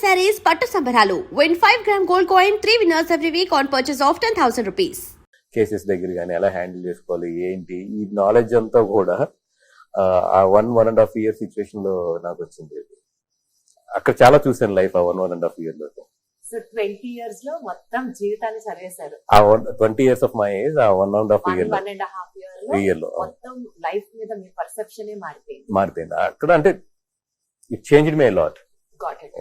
sarees పట్టు సంబరాలు. Win 5-gram gold coin, 3 winners every week on purchase of 10,000 rupees. Cases దగ్గర కానీ ఎలా హ్యాండిల్ చేసుకోవాలి ఏంటి ఈ నాలెడ్జ్ అంతా కూడా ఆ 1.5 year సిచ్యువేషన్ లో నాకు వచ్చింది. అక్కడ చాలా చూసాను లైఫ్ ఆ 1.5 year లో. సో 20 years లో మొత్తం జీవితాన్ని చదివేశారు. ఆ 20 years ఆఫ్ మై ఏజ్ ఆ 1.5 year లో మొత్తం లైఫ్ మీద మీ పర్సెప్షన్ మారిపోయింది. అక్కడ అంటే it changed my lot. Got it.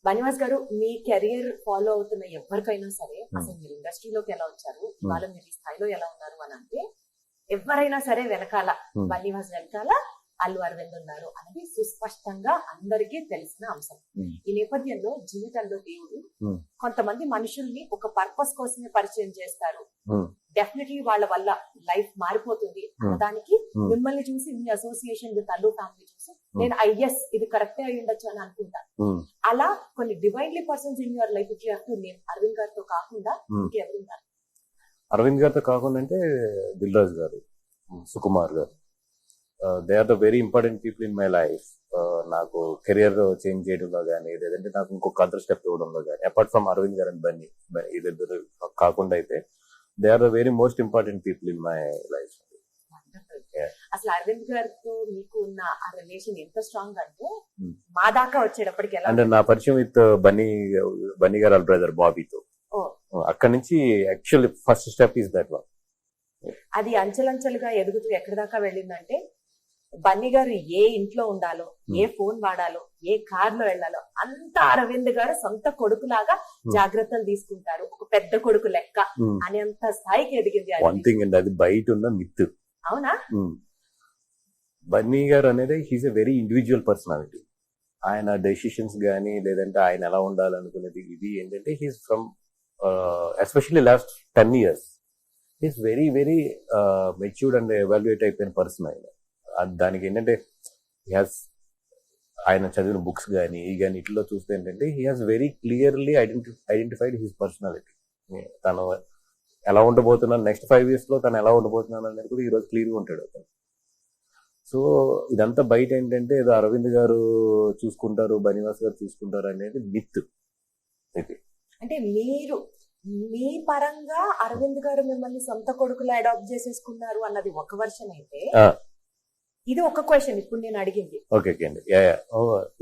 Bunny Vas గారు, మీ కెరియర్ ఫాలో అవుతున్న ఎవరికైనా సరే అసలు మీరు ఇండస్ట్రీలోకి ఎలా వచ్చారు, ఇవాళ మీరు ఈ స్థాయిలో ఎలా ఉన్నారు అని అంటే ఎవరైనా సరే వెనకాల బనివాస్ వెనకాల అల్లు అరవింద్ ఉన్నారు అనేది సుస్పష్టంగా అందరికీ తెలిసిన అంశం. ఈ నేపథ్యంలో జీవితంలో దేవుడు కొంతమంది మనుషుల్ని ఒక పర్పస్ కోసమే పరిచయం చేస్తారు. డెఫినెట్లీ వాళ్ళ వల్ల లైఫ్ మారిపోతుంది దానికి మిమ్మల్ని చూసి మీ అసోసియేషన్ విత్ అల్లు ఫ్యామిలీ చూసి నేను ఐఎస్ ఇది కరెక్టే అయి ఉండొచ్చు అని అనుకుంటాను. అలా కొన్ని divinely persons in your life నేను అరవింద్ గారితో కాకుండా ఇంకెవరున్నారు? అరవింద్ గారితో కాకుండా అంటే దిల్ రాజు గారు, సుకుమార్ గారు, they are the very important people in my life. నాకు కెరియర్ చేంజ్ చేయడంలో కానీ లేదంటే నాకు ఇంకొక అదర్ స్టెప్ ఇవ్వడంలో కానీ అపార్ట్ ఫ్రమ్ అరవింద్ గారు అండ్ బన్నీ ఇద్దరు కాకుండా అయితే they are the very most important people in my life. అసలు అరవింద్ గారితో మీకు ఉన్న ఆ రిలేషన్ ఎంత స్ట్రాంగ్ అంటే మా దాకా వచ్చేటప్పటికి ఎలా అంటే నా పరిచయం విత్ బన్నీ గారు బ్రదర్ బాబీతో అక్కడ నుంచి actually first step is that one. అది అంచెలంచెలుగా ఎదుగుతూ ఎక్కడి దాకా వెళ్ళిందంటే బన్నీ గారు ఏ ఇంట్లో ఉండాలో, ఏ ఫోన్ వాడాలో, ఏ కార్ లో వెళ్ళాలో అంతా అరవింద్ గారు సొంత కొడుకులాగా జాగ్రత్తలు తీసుకుంటారు. ఒక పెద్ద కొడుకు లెక్క అనేంత స్థాయికి ఎదిగింది. అది బయట ఉన్న మిత్. అవునా? బన్నీ గారు అనేది he's a very individual personality. ఆయన డెసిషన్స్ గానీ లేదంటే ఆయన ఎలా ఉండాలనుకునేది ఇది ఏంటంటే he's from especially last 10 years he's very very matured and evaluate అయిపోయిన పర్సన్. ఆయన దానికి ఏంటంటే ఆయన చదివిన బుక్స్ కానీ ఈ కానీ ఇట్లో చూస్తే ఏంటంటే he has very clearly identified his personality. తను ఎలా ఉండబోతున్నాను నెక్స్ట్ 5 years లో తను ఎలా ఉండబోతున్నాను అనేది కూడా ఈరోజు క్లియర్గా ఉంటాడు అతను. సో ఇదంతా బయట ఏంటంటే ఏదో అరవింద్ గారు చూసుకుంటారు, బనివాస్ గారు చూసుకుంటారు అనేది మిత్. ఇది అంటే మీరు మీ పరంగా అరవింద్ గారు మిమ్మల్ని సొంత కొడుకులా అడాప్ట్ చేసేసుకున్నారు అన్నది ఒక వర్షన్ అయితే, ఇది ఒక క్వశ్చన్ ఇప్పుడు నేను అడిగింది. ఓకే అండి.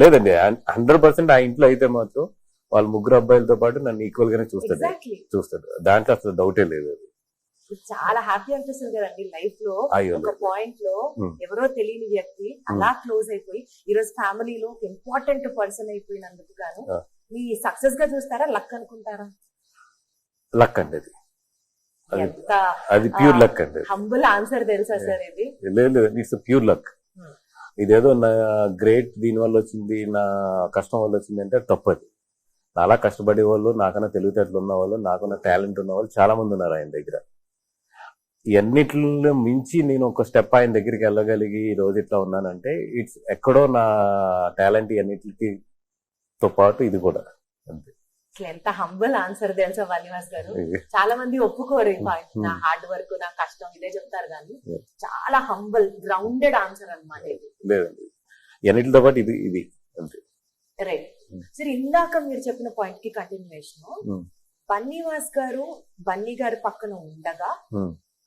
లేదండి 100% ఆ ఇంట్లో అయితే మాత్రం వాళ్ళ ముగ్గురు అబ్బాయిలతో పాటు నన్ను ఈక్వల్ గానే చూస్తాడు. దాంట్లో అసలు డౌటే లేదు. చాలా హ్యాపీ అనిపిస్తుంది కదండి లైఫ్ లో. ఒక పాయింట్ లో ఎవరో తెలియని వ్యక్తి అలా క్లోజ్ అయిపోయి ఈరోజు ఫ్యామిలీలో ఒక ఇంపార్టెంట్ పర్సన్ అయిపోయినందుకు గాను మీ సక్సెస్ గా చూస్తారా, లక్ అనుకుంటారా? లక్ అండి అది ప్యూర్ లక్ అండి. హంబుల్ ఆన్సర్ తెలుసా సార్ ఇది? లేదు, ఇట్స్ ప్యూర్ లక్. ఇదేదో నా గ్రేట్ దీని వల్ల వచ్చింది, నా కష్టం వల్ల వచ్చింది అంటే తప్పది. చాలా కష్టపడే వాళ్ళు, నాకన్నా తెలివితేటలు ఉన్న వాళ్ళు, నాకన్నా టాలెంట్ ఉన్న వాళ్ళు చాలా మంది ఉన్నారు ఆయన దగ్గర. ఇవన్నిటిలో మించి నేను ఒక స్టెప్ ఆయన దగ్గరికి వెళ్ళగలిగి ఈ రోజు ఇట్లా ఉన్నానంటే ఇట్స్ ఎక్కడో నా టాలెంట్ అన్నిటితో పాటు ఇది కూడా అంతే. ఎంత హంబుల్ ఆన్సర్ తెలుసా బనివాస్ గారు? చాలా మంది ఒప్పుకోరు ఈ పాయింట్. నా హార్డ్ వర్క్, నా కష్టం ఇదే చెప్తారు కానీ చాలా హంబుల్ గ్రౌండెడ్ ఆన్సర్ అన్నమాట ఇది. లేదండి, అన్నిటితో పాటు ఇది అంతే. రైట్ సరే, ఇందాక మీరు చెప్పిన పాయింట్ కి కంటిన్యూషన్. బనివాస్ గారు బన్నీ గారి పక్కన ఉండగా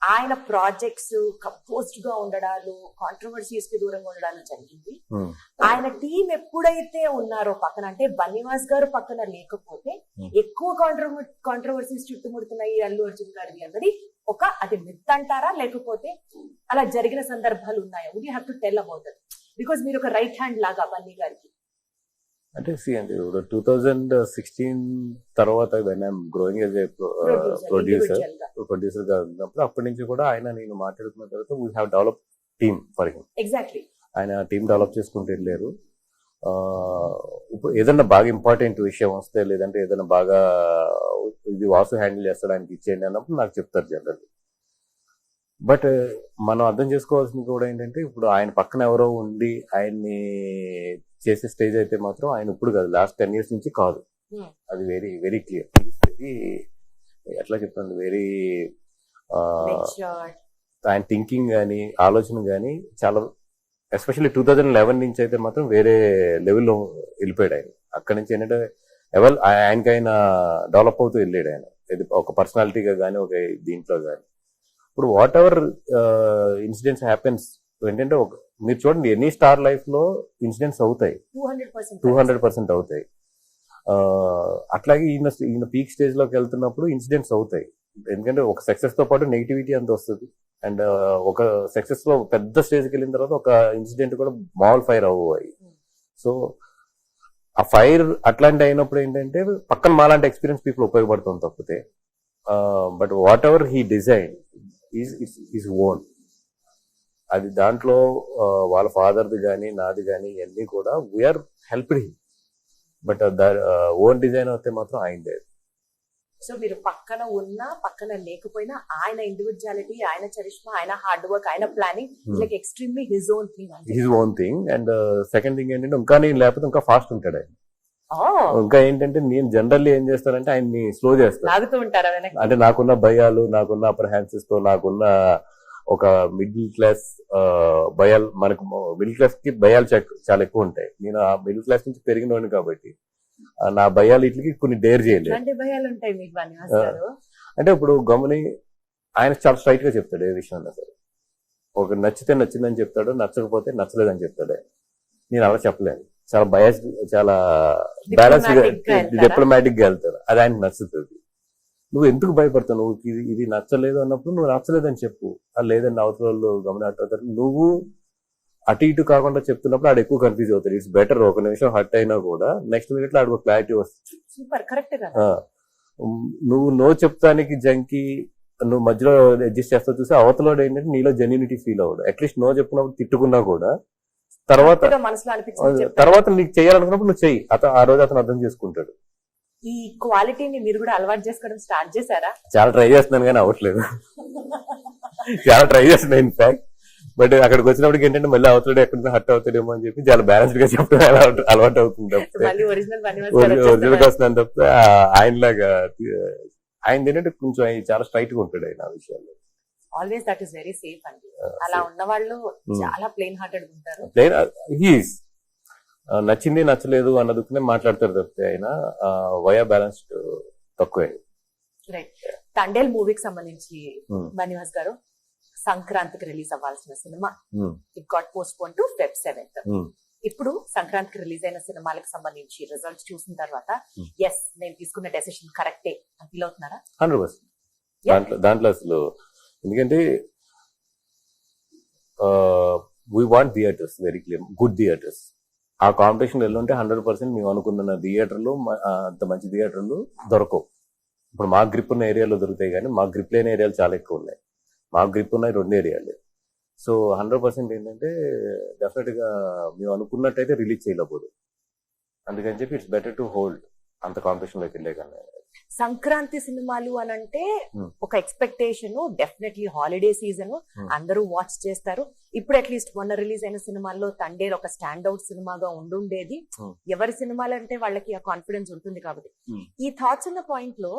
ఆయన ప్రాజెక్ట్స్ కంపోజ్డ్ గా ఉండడాలు, కాంట్రవర్సీస్ కి దూరంగా ఉండడాలు జరిగింది. ఆయన టీం ఎప్పుడైతే ఉన్నారో పక్కన, అంటే బనివాస్ గారు పక్కన లేకపోతే ఎక్కువ కాంట్రవర్సీస్ చుట్టుముడుతున్నాయి అల్లు అర్జున్ గారిది అన్నది అది మిత్ అంటారా, లేకపోతే అలా జరిగిన సందర్భాలు ఉన్నాయా? Would you have to tell about it? Because మీరు ఒక రైట్ హ్యాండ్ లాగా బన్నీ గారికి. అంటే 2016 తర్వాత when I'm growing as a producer గా ఉన్నప్పుడు అప్పటి నుంచి కూడా ఆయన నేను మాట్లాడుకున్న తర్వాత we have develop team for him. Exactly. ఆయన టీమ్ డెవలప్ చేసుకుంటూ వెళ్ళారు. ఇప్పుడు ఏదన్నా బాగా ఇంపార్టెంట్ విషయం వస్తే లేదంటే ఏదైనా బాగా ఇది వాసు హ్యాండిల్ చేస్తాడానికి ఇచ్చేయండి అన్నప్పుడు నాకు చెప్తారు జనరల్లీ. బట్ మనం అర్థం చేసుకోవాల్సింది కూడా ఏంటంటే ఇప్పుడు ఆయన పక్కన ఎవరో ఉండి ఆయన్ని చేసే స్టేజ్ అయితే మాత్రం ఆయన ఇప్పుడు కాదు, లాస్ట్ 10 years నుంచి కాదు. అది వెరీ వెరీ క్లియర్. వెరీ ఎట్లా చెప్తాను, వెరీ ఆయన థింకింగ్ కానీ ఆలోచన కానీ చాలా ఎస్పెషల్లీ 2011 నుంచి అయితే మాత్రం వేరే లెవెల్లో వెళ్ళిపోయాడు ఆయన. అక్కడి నుంచి ఏంటంటే ఆయనకైనా డెవలప్ అవుతూ వెళ్ళాడు ఆయన, ఇది ఒక పర్సనాలిటీగా కానీ ఒక దీంట్లో కానీ. ఇప్పుడు వాట్ ఎవర్ ఇన్సిడెంట్స్ హ్యాపెన్స్ ఏంటంటే మీరు చూడండి ఎనీ స్టార్ లైఫ్ లో ఇన్సిడెంట్స్ అవుతాయి, 200% అవుతాయి. అట్లాగే ఈయన పీక్ స్టేజ్ లోకి వెళ్తున్నప్పుడు ఇన్సిడెంట్స్ అవుతాయి. ఎందుకంటే ఒక సక్సెస్ తో పాటు నెగిటివిటీ అంత వస్తుంది. అండ్ ఒక సక్సెస్ లో పెద్ద స్టేజ్కి వెళ్ళిన తర్వాత ఒక ఇన్సిడెంట్ కూడా మామూలు ఫైర్ అవ్వాలి. సో ఆ ఫైర్ అట్లాంటి అయినప్పుడు ఏంటంటే పక్కన మాలాంటి ఎక్స్పీరియన్స్ పీపుల్ ఉపయోగపడుతుంది తప్పితే. But whatever he design is own. అది దాంట్లో వాళ్ళ ఫాదర్ది కానీ నాది కానీ ఇవన్నీ కూడా we are helped him. But own design అయితే మాత్రం ఆయనదే. సో మీరు పక్కన ఉన్నా పక్కన లేకపోయినా ఆయన ఇండివిజువాలిటీ, ఆయన చరిష్మా, ఆయన హార్డ్ వర్క్, ఆయన planning like extremely his own thing. And second thing ఏంటంటే ఇంకా నేను లేకపోతే ఇంకా ఫాస్ట్ ఉంటాడు ఆయన. ఇంకా ఏంటంటే నేను జనరల్లీ ఏం చేస్తానంటే ఆయన్ని స్లో చేస్తాను, లాగుతూ ఉంటారా? అంటే నాకున్న భయాలు, నాకున్న అప్రహాన్సెస్ తో, నాకున్న ఒక మిడిల్ క్లాస్ భయాలు, మనకు మిడిల్ క్లాస్ కి భయాలు చాలా ఎక్కువ ఉంటాయి. నేను ఆ మిడిల్ క్లాస్ నుంచి పెరిగినోని కాబట్టి నా భయాలు ఇట్లకి కొన్ని డేర్ చేయలేదు. అంటే ఇప్పుడు గమని ఆయన చాలా స్ట్రైట్ గా చెప్తాడు ఏ విషయం అన్నా సరే. ఒక నచ్చితే నచ్చిందని చెప్తాడు, నచ్చకపోతే నచ్చలేదని చెప్తాడు. నేను అలా చెప్పలేను, చాలా బయాస్, చాలా బ్యాలెన్స్ గా డిప్లొమాటిక్ గా వెళ్తాడు. అది ఆయనకు నచ్చుతుంది. నువ్వు ఎందుకు భయపడతావు? నువ్వు ఇది నచ్చలేదు అన్నప్పుడు నువ్వు నచ్చలేదని చెప్పు. లేదండి అవతల వాళ్ళు గమనిస్తారు. నువ్వు అటు ఇటు కాకుండా చెప్తున్నప్పుడు ఆడు ఎక్కువ కన్ఫ్యూజ్ అవుతాడు. ఇట్స్ బెటర్ ఒక నిమిషం హర్ట్ అయినా కూడా నెక్స్ట్ మినిట్ లో ఆడికి క్లారిటీ వస్తుంది. Super, correct. నువ్వు నో చెప్తానికి జంకి నువ్వు మధ్యలో అడ్జస్ట్ చేస్తావు చూసి అవతల ఏంటంటే నీలో జెన్యూనిటీ ఫీల్ అవ్వడు. అట్లీస్ట్ నో చెప్పినప్పుడు తిట్టుకున్నా కూడా తర్వాత నీకు చేయాలనుకున్నప్పుడు నువ్వు చెయ్యి. ఆ రోజు అతను అర్థం చేసుకుంటాడు. ఈ క్వాలిటీని మీరు కూడా అలవాటు చేసుకోవడం స్టార్ట్ చేశారా? చాలా ట్రై చేస్తున్నాను కానీ అవ్వట్లేదు. చాలా ట్రై చేస్తున్నాను ఇన్ఫాక్ట్. బట్ అక్కడికి వచ్చినప్పటికి ఏంటంటే మళ్ళీ అవతల ఎక్కడ హర్ట్ అవుతాడేమో అని చెప్పి చాలా బ్యాలెన్స్డ్ గా చెప్పడం అలవాటు అవుతుంది. ఒరిజినల్ గా వస్తున్నాను తప్పితే ఆయనలాగా ఆయన ఏంటంటే కొంచెం చాలా స్ట్రైట్ గా ఉంటాడు ఆయన ఆ విషయాల్లో. Always that is very safe అండి. అలా ఉన్న వాళ్ళు చాలా ప్లెయిన్ హార్టెడ్ ఉంటారు. హీస్ నచ్చింది నచ్చలేదు అన్నదుకునే మాట్లాడతారు తప్పితే ఆయన వయా బ్యాలెన్స్డ్ తక్కువే. రైట్. తండేల్ మూవీకి సంబంధించి బనివాస్ గారు సంక్రాంతికి రిలీజ్ అవ్వాల్సిన cinema it got post phone to Feb 7th. ఇప్పుడు సంక్రాంతికి రిలీజ్ అయిన సినిమాలకు సంబంధించి రిజల్ట్స్ చూసిన తర్వాత ఎస్ నేను తీసుకున్న డెసిషన్ కరెక్టే అని ఫీల్ అవుతున్నారా? 100%. దాంట్లో అసలు ఎందుకంటే we want theatres, very clear, good theatres. ఆ కాంపిటీషన్ వెళ్ళుంటే 100% మేము అనుకున్న థియేటర్లు అంత మంచి థియేటర్లు దొరకవు. ఇప్పుడు మా గ్రిప్ ఉన్న ఏరియాలో దొరుకుతాయి కానీ మా గ్రిప్ లేని ఏరియాలు చాలా ఎక్కువ ఉన్నాయి. మా గ్రిప్ ఉన్నాయి 2 ఏరియాలు. సో 100% ఏంటంటే డెఫినెట్ గా మేము అనుకున్నట్టయితే రిలీజ్ చేయలేకపోదు. అందుకని చెప్పి ఇట్స్ బెటర్ టు హోల్డ్ అంత కాంపిటీషన్ లోకి వెళ్ళే కన్నా. సంక్రాంతి సినిమాలు అని అంటే ఒక ఎక్స్పెక్టేషన్, డెఫినెట్లీ హాలిడే సీజన్, అందరూ వాచ్ చేస్తారు. ఇప్పుడు అట్లీస్ట్ మొన్న రిలీజ్ అయిన సినిమాల్లో తండేల్ ఒక స్టాండ్ అవుట్ సినిమాగా ఉండుండేది. ఎవరి సినిమాలు అంటే వాళ్ళకి ఆ కాన్ఫిడెన్స్ ఉంటుంది కాబట్టి. ఈ థాట్స్ ఉన్న పాయింట్ లో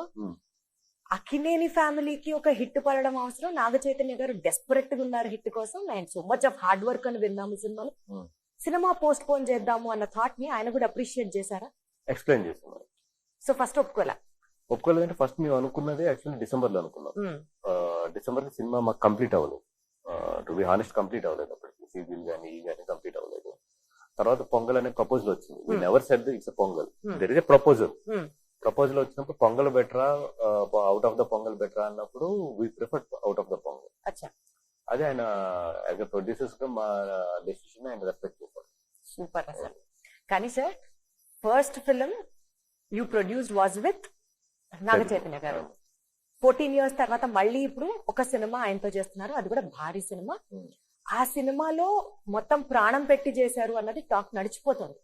అక్కినేని ఫ్యామిలీకి ఒక హిట్ పడడం అవసరం. నాగ చైతన్య గారు డెస్పరెట్ గా ఉన్నారు హిట్ కోసం. And so much of hard work అని విన్నాము సినిమాలో. సినిమా పోస్ట్ పోన్ చేద్దాము అన్న థాట్ ని ఆయన కూడా అప్రిషియేట్ చేశారా? ఎక్స్ప్లెయిన్ చేస్తున్నారు. సో ఫస్ట్ ఒప్పుకోలేదంటే ఫస్ట్ మేము అనుకున్నది యాక్చువల్లీ డిసెంబర్ లో అనుకున్నాం. డిసెంబర్ లో సినిమా మాకు కంప్లీట్ అవ్వలేదు. టు బి హానెస్ట్ కంప్లీట్ అవ్వలేదు. అప్పటికి సీరియల్ కానీ ఈ కానీ కంప్లీట్ అవ్వలేదు. తర్వాత పొంగల్ అనే ప్రపోజల్ వచ్చింది. We never said it's pongal, there is a proposal. Proposal వచ్చినప్పుడు పొంగల్ బెటరా అవుట్ ఆఫ్ ద పొంగల్ బెటరా అన్నప్పుడు we prefer out of the pongal. అదే ఆయన యాజ్ ఎ ప్రొడ్యూసర్స్ గా మా డెసిషన్ ఆయన రెస్పెక్ట్ చేశారు. Super sir. కానీ sir first film you produced was with Naga Chaitanya garu. 14 years తర్వాత మళ్ళీ ఇప్పుడు ఒక సినిమా ఆయనతో చేస్తున్నారు, అది కూడా భారీ సినిమా. ఆ సినిమాలో మొత్తం ప్రాణం పెట్టి చేశారు అన్నది టాక్ నడిచిపోతుంది.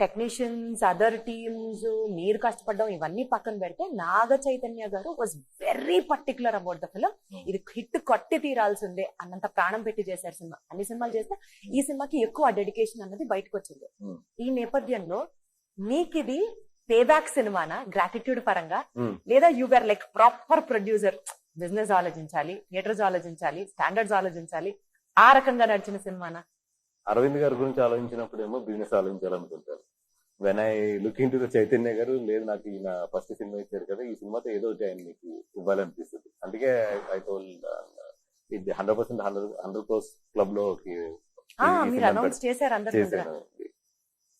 టెక్నీషియన్స్, అదర్ టీమ్స్, మీరు కష్టపడడం ఇవన్నీ పక్కన పెడితే నాగ చైతన్య గారు was very particular about the film. ఇది హిట్ కొట్టి తీరాల్సిందే అన్నంత ప్రాణం పెట్టి చేశారు సినిమా. అన్ని సినిమాలు చేస్తే ఈ సినిమాకి ఎక్కువ డెడికేషన్ అన్నది బయటకు వచ్చింది. ఈ నేపథ్యంలో మీకు ఇది పేబ్యాక్ సినిమానా గ్రాటిట్యూడ్ పరంగా, లేదా you are like proper producer, business ఆలోచించాలి, థియేటర్స్ ఆలోచించాలి, స్టాండర్డ్స్ ఆలోచించాలి, ఆ రకంగా నడిచిన సినిమానా? అరవింద్ గారి గురించి ఆలోచించినప్పుడు ఏమో బిజినెస్ ఆలోచించాలనుకుంటారు. When I look into the Chaitanya garu, లేదు నాకు ఈయన ఫస్ట్ సినిమా ఇచ్చారు కదా, ఈ సినిమాతో ఏదో ఒకటి ఆయన మీకు ఇవ్వాలనిపిస్తుంది. అందుకే ఐ టోల్ ఇది 100% 100 crores క్లబ్ లో మీరు అనౌన్స్ చేశారు అందరూ చేశాను.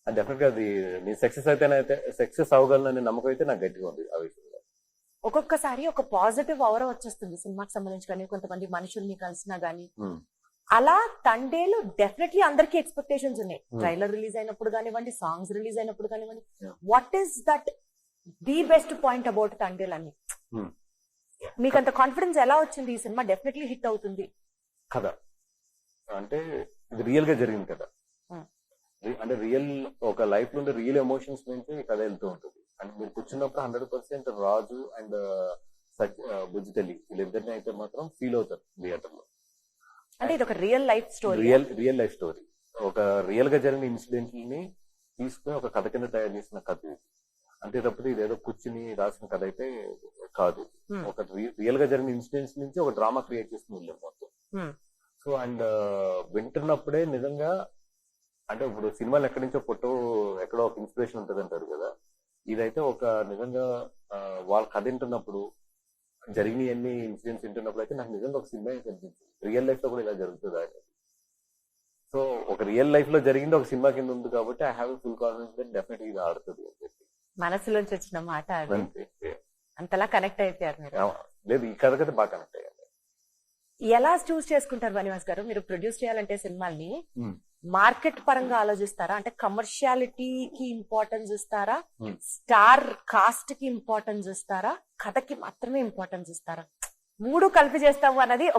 డెఫినెట్ గా అది నేను సక్సెస్ అవ్వగలననే నమ్మకం అయితే నాకు గట్టిగా ఉంది ఆ విషయంలో. ఒక్కొక్కసారి ఒక పాజిటివ్ అవర్ వచ్చేస్తుంది సినిమాకి సంబంధించి కానీ, కొంతమంది మనుషుల్ని కలిసినా గానీ. అలా తండేలు డెఫినెట్లీ అందరికి ఎక్స్పెక్టేషన్స్ ఉన్నాయి. ట్రైలర్ రిలీజ్ అయినప్పుడు కానివ్వండి, సాంగ్స్ రిలీజ్ అయినప్పుడు కానివ్వండి. What is that the best point about Thandel అని మీకు అంత కాన్ఫిడెన్స్ ఎలా వచ్చింది? ఈ సినిమా డెఫినెట్లీ హిట్ అవుతుంది కదా, అంటే ఇది రియల్ గా జరిగింది కదా. అంటే రియల్ ఒక లైఫ్ లో రియల్ ఎమోషన్స్ నుంచి కథ వెళ్తూ ఉంటుంది. అండ్ మీరు కూర్చున్నప్పుడు 100% రాజు అండ్ బుజ్జితల్లి వీళ్ళిద్దరిని అయితే మాత్రం ఫీల్ అవుతారు థియేటర్ లో. అంటే ఇది ఒక real life story. Real life story, ఒక రియల్ గా జరిగిన ఇన్సిడెంట్ ని తీసుకుని ఒక కథ కింద తయారు చేసిన కథ ఇది. అంతే తప్పితే ఇదేదో కూర్చుని రాసిన కథ అయితే కాదు. ఒక రియల్ గా జరిగిన ఇన్సిడెంట్స్ నుంచి ఒక డ్రామా క్రియేట్ చేసుకుని వెళ్ళాం మొత్తం. సో అండ్ వింటున్నప్పుడే నిజంగా, అంటే ఇప్పుడు సినిమాలు ఎక్కడి నుంచో ఎక్కడో ఒక ఇన్స్పిరేషన్ ఉంటుంది అంటారు కదా, ఇదైతే ఒక నిజంగా వాళ్ళ కథ వింటున్నప్పుడు జరిగిన అన్ని ఇన్సిడెంట్స్ వింటున్నప్పుడు అయితే నాకు నిజంగా ఒక సినిమా కనిపించింది. రియల్ లైఫ్ లో కూడా ఇలా జరుగుతుందా అనేది. సో ఒక రియల్ లైఫ్ లో జరిగింది ఒక సినిమా కింద ఉంది కాబట్టి I have full confidence that definitely ఇది ఆడుతుంది అని చెప్పి. మనసులోంచి వచ్చిన మాట అంతలా కనెక్ట్ అయిపోయారు మీరు. లేదు, ఈ కథ కదా బాగా కనెక్ట్ అయ్యారు. ఎలా చూస్ చేసుకుంటారు బనివాస్ గారు? మీరు ప్రొడ్యూస్ చేయాలంటే సినిమాల్ని మార్కెట్ పరంగా ఆలోచిస్తారా? అంటే కమర్షియాలిటీకి ఇంపార్టెన్స్ ఇస్తారా? స్టార్ కాస్ట్ కి ఇంపార్టెన్స్ ఇస్తారా? కథకి మాత్రమే ఇంపార్టెన్స్ ఇస్తారా? మూడు కలిపి చేస్తాము అన్నది ఒక